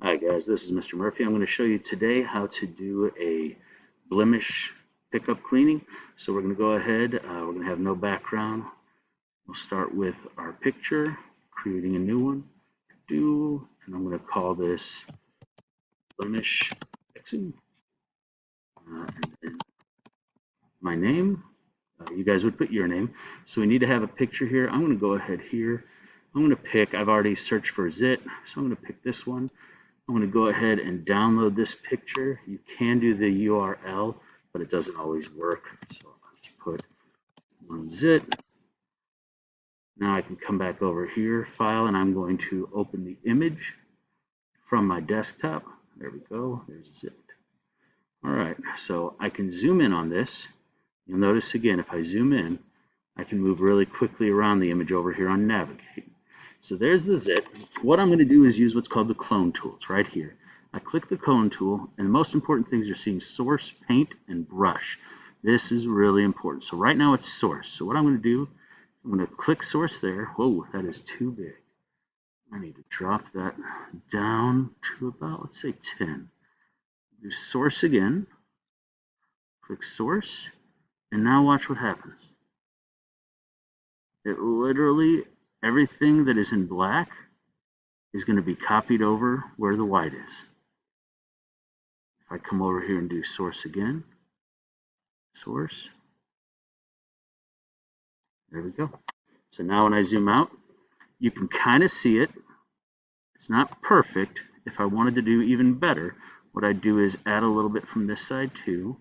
Hi guys, this is Mr. Murphy. I'm going to show you today how to do a blemish pickup cleaning. So we're going to go ahead, we're going to have no background. We'll start with our picture, creating a new one, and I'm going to call this blemish fixing, and then my name. You guys would put your name. So we need to have a picture here. I'm going to go ahead here. I'm going to pick, I've already searched for zit, so I'm going to pick this one. I'm going to go ahead and download this picture. You can do the URL, but it doesn't always work. So I'll just put one zit. Now I can come back over here, file, and I'm going to open the image from my desktop. There we go. There's zit. All right, so I can zoom in on this. You'll notice again, if I zoom in, I can move really quickly around the image over here on Navigate. So there's the zit. What I'm going to do is use what's called the clone tool. It's right here. I click the clone tool, and the most important things are seeing source, paint, and brush. This is really important. So right now it's source. So what I'm going to do, I'm going to click source there. Whoa, that is too big. I need to drop that down to about, let's say 10. Do source again. Click source, and now watch what happens. It literally, everything that is in black is going to be copied over where the white is. If I come over here and do source again, source, there we go. So now when I zoom out, you can kind of see it. It's not perfect. If I wanted to do even better, what I'd do is add a little bit from this side too.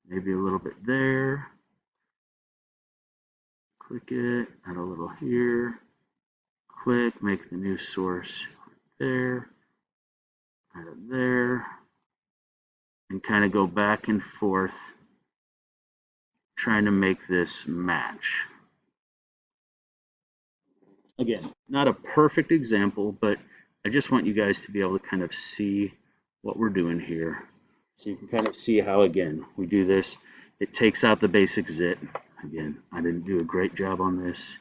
Maybe a little bit there. Click it, add a little here. Click, make the new source there. Add it there. And kind of go back and forth trying to make this match. Again, not a perfect example, but I just want you guys to be able to kind of see what we're doing here. So you can kind of see how, again, we do this. It takes out the basic zit. Again, I didn't do a great job on this,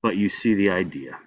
but you see the idea.